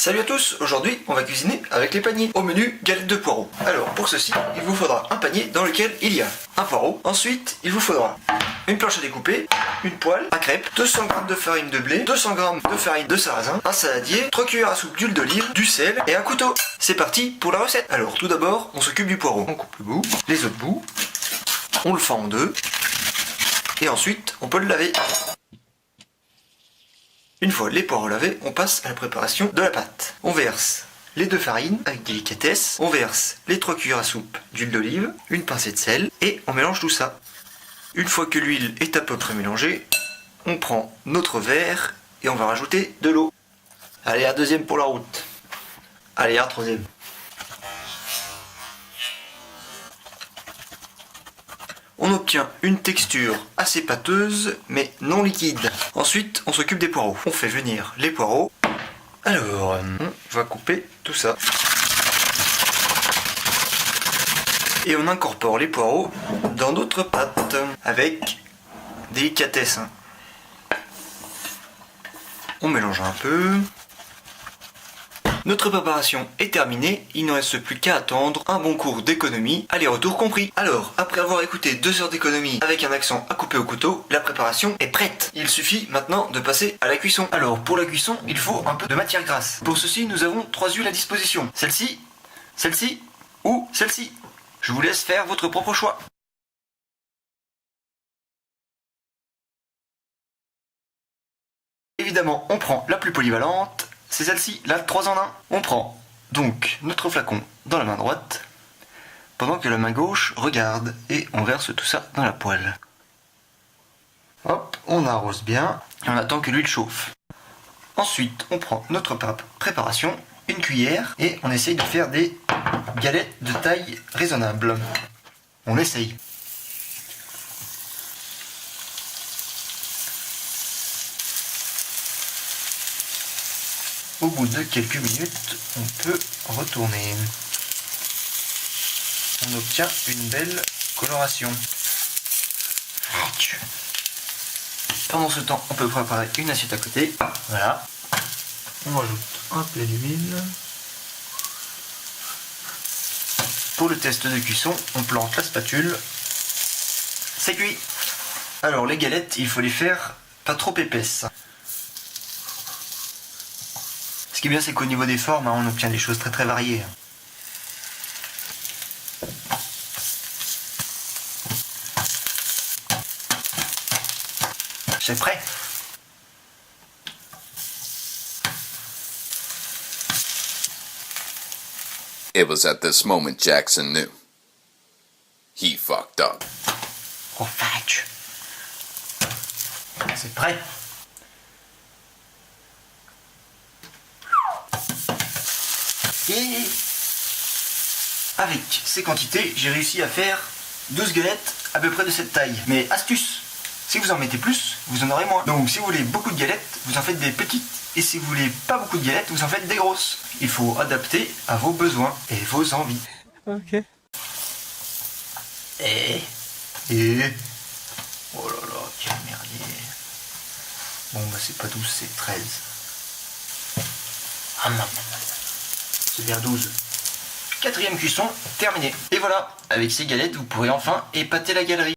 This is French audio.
Salut à tous, aujourd'hui on va cuisiner avec les paniers. Au menu, galette de poireaux. Alors pour ceci, il vous faudra un panier dans lequel il y a un poireau. Ensuite, il vous faudra une planche à découper, une poêle à crêpes, 200 g de farine de blé, 200 g de farine de sarrasin, un saladier, 3 cuillères à soupe d'huile d'olive, du sel et un couteau. C'est parti pour la recette. Alors tout d'abord, on s'occupe du poireau. On coupe le bout, les autres bouts, on le fend en deux et ensuite on peut le laver. Une fois les poireaux lavés, on passe à la préparation de la pâte. On verse les 2 farines avec délicatesse, on verse les 3 cuillères à soupe d'huile d'olive, une pincée de sel et on mélange tout ça. Une fois que l'huile est à peu près mélangée, on prend notre verre et on va rajouter de l'eau. Allez, un deuxième pour la route. Allez, un troisième. On obtient une texture assez pâteuse mais non liquide. Ensuite, on s'occupe des poireaux. On fait venir les poireaux. Alors, on va couper tout ça. Et on incorpore les poireaux dans notre pâte avec délicatesse. On mélange un peu. Notre préparation est terminée, il ne reste plus qu'à attendre un bon cours d'économie, aller-retour compris. Alors, après avoir écouté 2 heures d'économie avec un accent à couper au couteau, la préparation est prête. Il suffit maintenant de passer à la cuisson. Alors, pour la cuisson, il faut un peu de matière grasse. Pour ceci, nous avons 3 huiles à disposition. Celle-ci, celle-ci ou celle-ci. Je vous laisse faire votre propre choix. Évidemment, on prend la plus polyvalente. C'est celle-ci, la 3 en 1. On prend donc notre flacon dans la main droite, pendant que la main gauche regarde, et on verse tout ça dans la poêle. Hop, on arrose bien, et on attend que l'huile chauffe. Ensuite, on prend notre préparation, une cuillère, et on essaye de faire des galettes de taille raisonnable. On essaye. Au bout de quelques minutes, on peut retourner. On obtient une belle coloration. Pendant ce temps, on peut préparer une assiette à côté. Voilà. On rajoute un peu d'huile. Pour le test de cuisson, on plante la spatule. C'est cuit. Alors les galettes, il faut les faire pas trop épaisses. Ce qui est bien, c'est qu'au niveau des formes, on obtient des choses très très variées. C'est prêt. It was at this moment Jackson knew. He fucked up. Oh, fudge. C'est prêt. Et avec ces quantités, j'ai réussi à faire 12 galettes à peu près de cette taille. Mais astuce, si vous en mettez plus, vous en aurez moins. Donc si vous voulez beaucoup de galettes, vous en faites des petites. Et si vous voulez pas beaucoup de galettes, vous en faites des grosses. Il faut adapter à vos besoins et vos envies. Ok. Et... Oh là là, quel merdier. Bon bah c'est pas 12, c'est 13. Ah non. C'est bien 12. 4e cuisson, terminé. Et voilà, avec ces galettes, vous pourrez enfin épater la galerie.